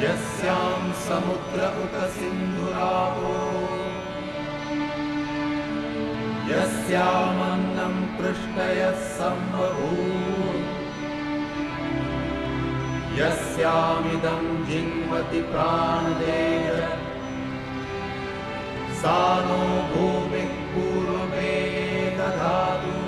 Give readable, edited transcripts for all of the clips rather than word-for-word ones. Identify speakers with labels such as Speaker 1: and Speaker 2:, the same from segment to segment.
Speaker 1: यस्यां समुद्र उत सिन्धुरावो यस्यामन्नं पृष्ठयः सम्बभूव यस्यामिदं जिन्वति प्राणदेय सा नो भूमिः पूर्वे दधातु।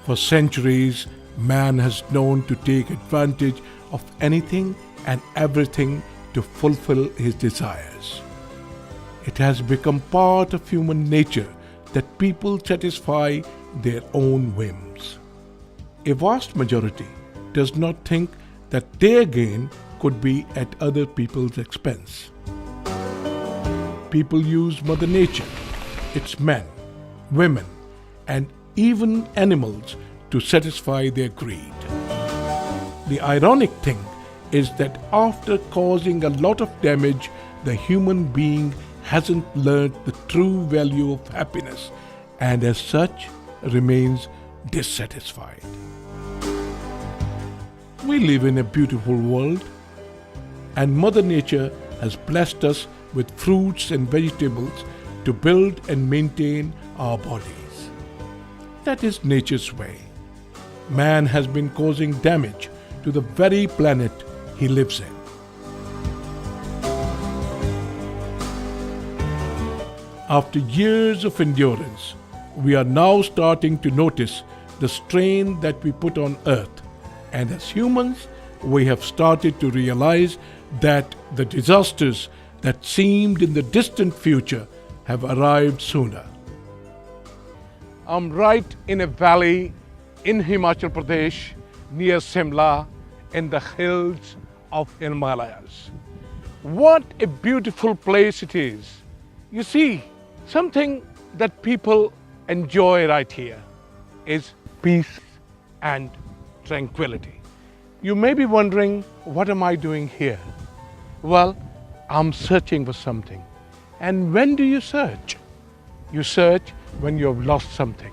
Speaker 2: For centuries, man has known to take advantage of anything and everything to fulfill his desires. It has become part of human nature that people satisfy their own whims. A vast majority does not think that their gain could be at other people's expense. People use Mother Nature, its men, women, and even animals to satisfy their greed. The ironic thing is that after causing a lot of damage, the human being hasn't learned the true value of happiness and as such remains dissatisfied. We live in a beautiful world and Mother Nature has blessed us with fruits and vegetables to build and maintain our bodies. That is nature's way. Man has been causing damage to the very planet he lives in. After years of endurance, we are now starting to notice the strain that we put on Earth, and as humans, we have started to realize that the disasters that seemed in the distant future have arrived sooner. I'm right in a valley in Himachal Pradesh near Simla in the hills of Himalayas. What a beautiful place it is. You see, something that people enjoy right here is peace and tranquility. You may be wondering, what am I doing here? Well, I'm searching for something. And when do you search? You search when you have lost something,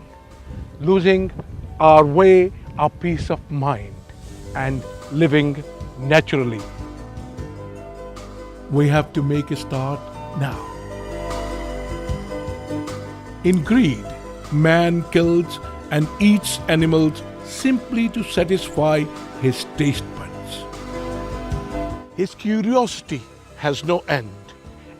Speaker 2: losing our way, our peace of mind, and living naturally. We have to make a start now. In greed, man kills and eats animals simply to satisfy his taste buds. His curiosity has no end,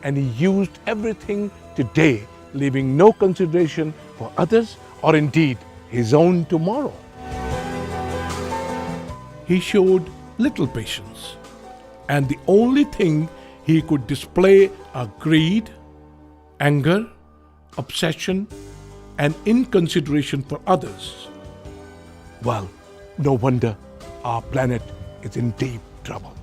Speaker 2: and he used everything today, leaving no consideration for others or indeed his own tomorrow. He showed little patience, and the only thing he could display are greed, anger, obsession, and inconsideration for others. Well, no wonder our planet is in deep trouble.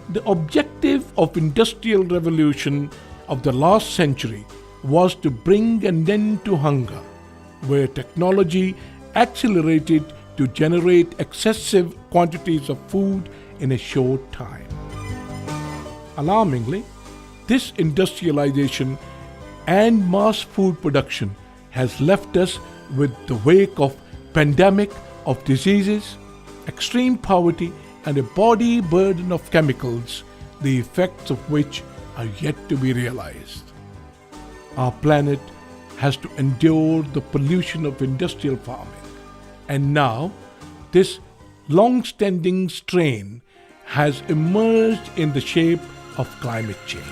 Speaker 2: The objective of industrial revolution of the last century was to bring an end to hunger, where technology accelerated to generate excessive quantities of food in a short time. Alarmingly, this industrialization and mass food production has left us with the wake of pandemic of diseases, extreme poverty, and a body burden of chemicals, the effects of which are yet to be realized. Our planet has to endure the pollution of industrial farming, and now this long-standing strain has emerged in the shape of climate change.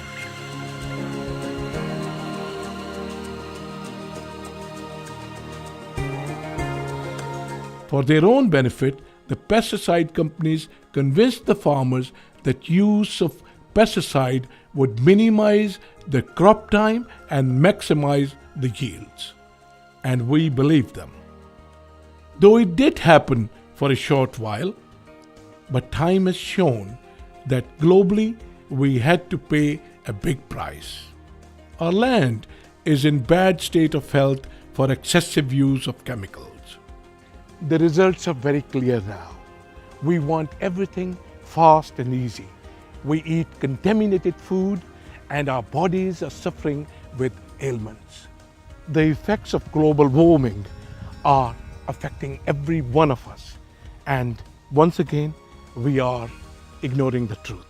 Speaker 2: For their own benefit, the pesticide companies convinced the farmers that use of pesticide would minimize the crop time and maximize the yields. And we believed them. Though it did happen for a short while, but time has shown that globally we had to pay a big price. Our land is in bad state of health for excessive use of chemicals. The results are very clear now. We want everything fast and easy. We eat contaminated food and our bodies are suffering with ailments. The effects of global warming are affecting every one of us. And once again, we are ignoring the truth.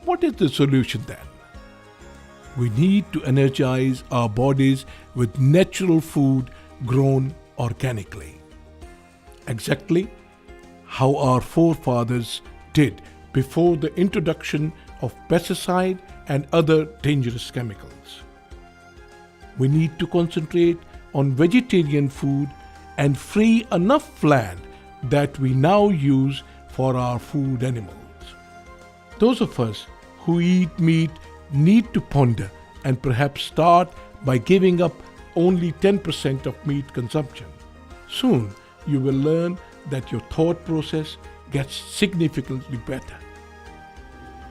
Speaker 2: What is the solution then? We need to energize our bodies with natural food grown organically. Exactly how our forefathers did before the introduction of pesticide and other dangerous chemicals. We need to concentrate on vegetarian food and free enough land that we now use for our food animals. Those of us who eat meat need to ponder and perhaps start by giving up only 10% of meat consumption. Soon you will learn that your thought process gets significantly better.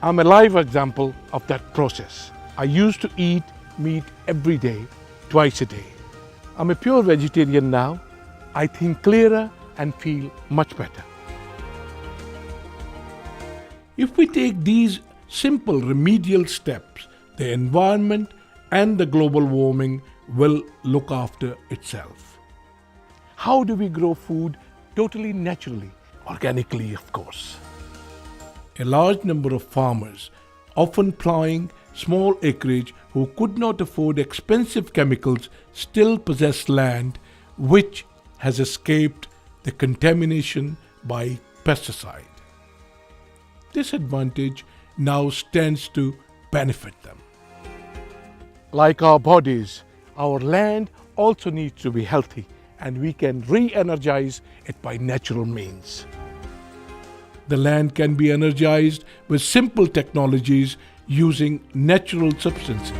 Speaker 2: I'm a live example of that process. I used to eat meat every day, twice a day. I'm a pure vegetarian now. I think clearer and feel much better. If we take these simple remedial steps, the environment and the global warming will look after itself. How do we grow food totally naturally? Organically, of course. A large number of farmers, often plowing small acreage who could not afford expensive chemicals, still possess land which has escaped the contamination by pesticide. This advantage now stands to benefit them. Like our bodies, our land also needs to be healthy, and we can re-energize it by natural means. The land can be energized with simple technologies using natural substances.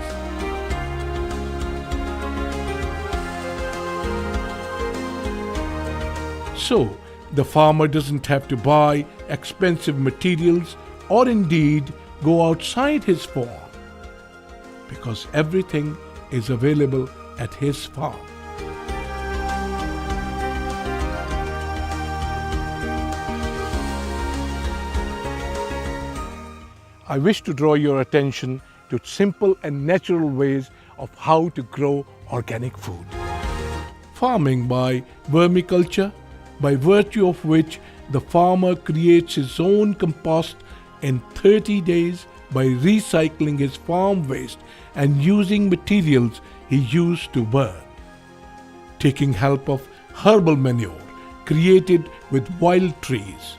Speaker 2: So, the farmer doesn't have to buy expensive materials or indeed go outside his farm, because everything is available at his farm. I wish to draw your attention to simple and natural ways of how to grow organic food. Farming by vermiculture, by virtue of which the farmer creates his own compost in 30 days by recycling his farm waste and using materials he used to burn. Taking help of herbal manure created with wild trees.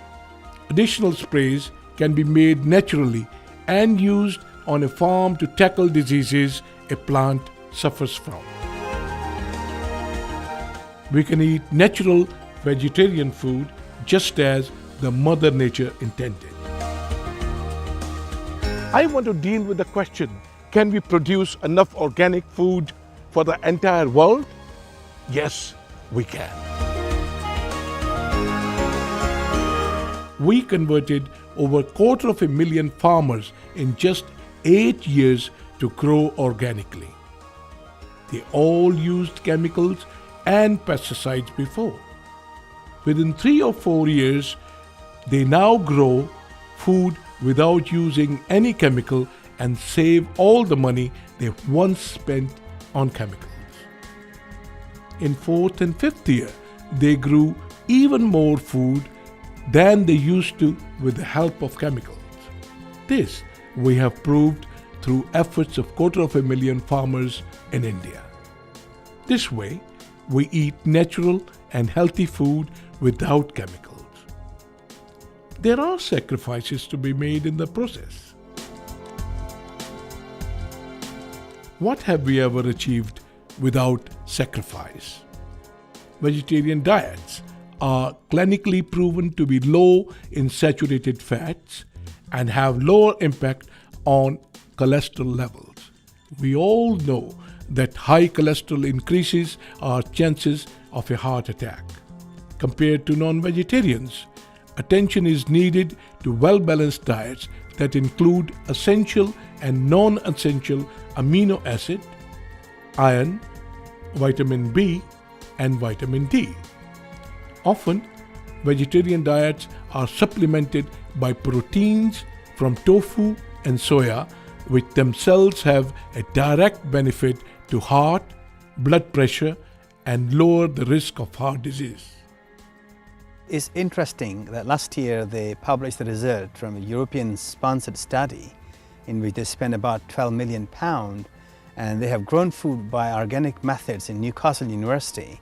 Speaker 2: Additional sprays can be made naturally and used on a farm to tackle diseases a plant suffers from. We can eat natural vegetarian food just as the Mother Nature intended. I want to deal with the question, can we produce enough organic food for the entire world? Yes, we can. We converted over 250,000 farmers in just 8 years to grow organically. They all used chemicals and pesticides before. Within 3 or 4 years, they now grow food without using any chemical and save all the money they once spent on chemicals. In 4th and 5th year, they grew even more food than they used to with the help of chemicals. This we have proved through efforts of 250,000 farmers in India. This way, we eat natural and healthy food without chemicals. There are sacrifices to be made in the process. What have we ever achieved without sacrifice? Vegetarian diets are clinically proven to be low in saturated fats and have lower impact on cholesterol levels. We all know that high cholesterol increases our chances of a heart attack. Compared to non-vegetarians, attention is needed to well-balanced diets that include essential and non-essential amino acid, iron, vitamin B, and vitamin D. Often, vegetarian diets are supplemented by proteins from tofu and soya, which themselves have a direct benefit to heart, blood pressure, and lower the risk of heart disease.
Speaker 3: It's interesting that last year they published the result from a European-sponsored study in which they spent about £12 million, and they have grown food by organic methods in Newcastle University.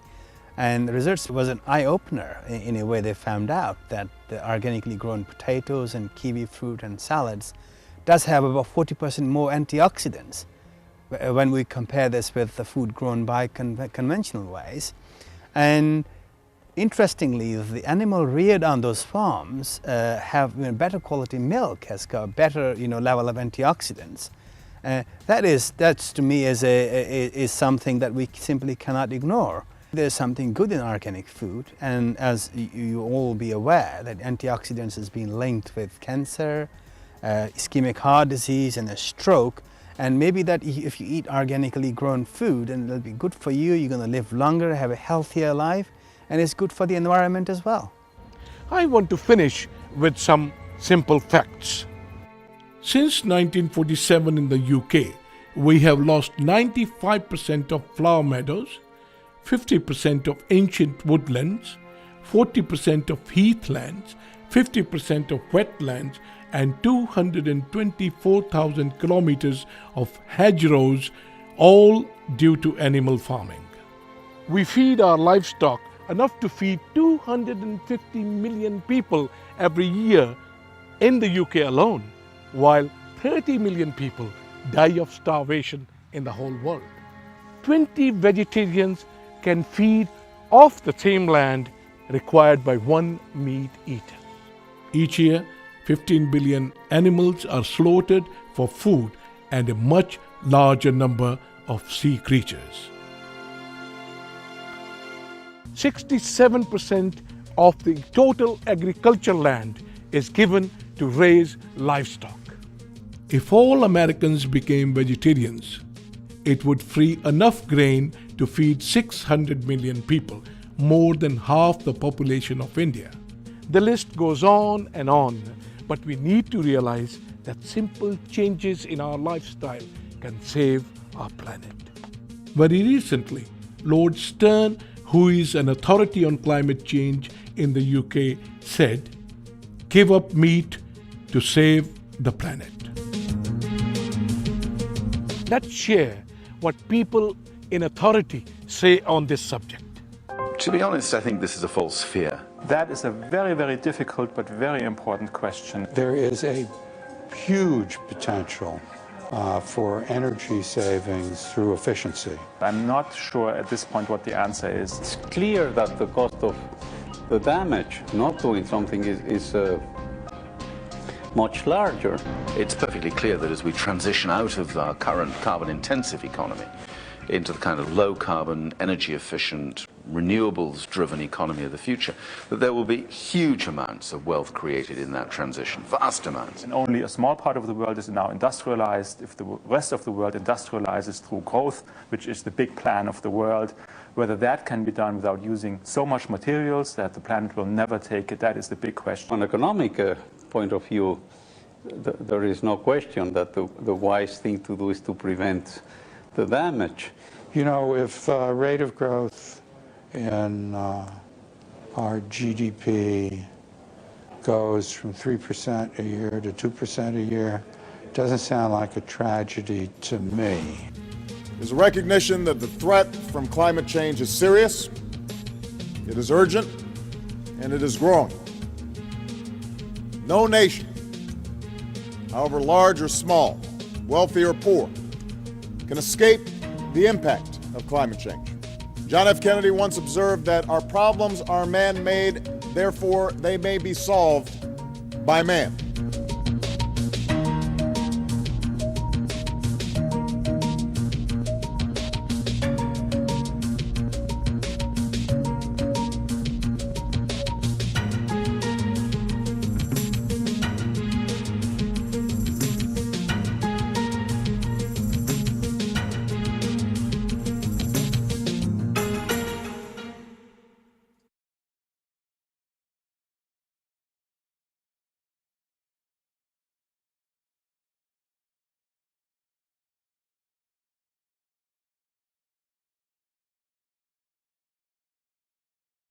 Speaker 3: And the results was an eye-opener in a way. They found out that the organically grown potatoes and kiwi fruit and salads does have about 40% more antioxidants when we compare this with the food grown by conventional ways. And interestingly, the animal reared on those farms have better quality milk, has got better level of antioxidants. That's to me is something that we simply cannot ignore. There's something good in organic food, and as you all be aware, that antioxidants has been linked with cancer, ischemic heart disease, and a stroke. And maybe that if you eat organically grown food, and it'll be good for you, you're going to live longer, have a healthier life, and it's good for the environment as well.
Speaker 2: I want to finish with some simple facts. Since 1947 in the UK, we have lost 95% of flower meadows, 50% of ancient woodlands, 40% of heathlands, 50% of wetlands, and 224,000 kilometers of hedgerows, all due to animal farming. We feed our livestock enough to feed 250 million people every year in the UK alone, while 30 million people die of starvation in the whole world. 20 vegetarians can feed off the same land required by one meat eater. Each year, 15 billion animals are slaughtered for food and a much larger number of sea creatures. 67% of the total agricultural land is given to raise livestock. If all Americans became vegetarians, it would free enough grain to feed 600 million people, more than half the population of India. The list goes on, but we need to realize that simple changes in our lifestyle can save our planet. Very recently, Lord Stern, who is an authority on climate change in the UK, said, "Give up meat to save the planet." Let's share what people in authority say on this subject.
Speaker 4: To be honest, I think this is a false fear.
Speaker 5: That is a very, very difficult but very important question.
Speaker 6: There is a huge potential for energy savings through efficiency.
Speaker 5: I'm not sure at this point what the answer is.
Speaker 7: It's clear that the cost of the damage not doing something is much larger.
Speaker 4: It's perfectly clear that as we transition out of our current carbon-intensive economy into the kind of low-carbon, energy-efficient, renewables-driven economy of the future, that there will be huge amounts of wealth created in that transition, vast amounts.
Speaker 5: And only a small part of the world is now industrialized. If the rest of the world industrializes through growth, which is the big plan of the world, whether that can be done without using so much materials that the planet will never take it, that is the big question.
Speaker 7: On an economic point of view, there is no question that the wise thing to do is to prevent the damage.
Speaker 6: You know, if rate of growth in our GDP goes from 3% a year to 2% a year, it doesn't sound like a tragedy to me.
Speaker 8: There's a recognition that the threat from climate change is serious, it is urgent, and it is growing. No nation, however large or small, wealthy or poor, can escape the impact of climate change. John F. Kennedy once observed that our problems are man-made, therefore they may be solved by man.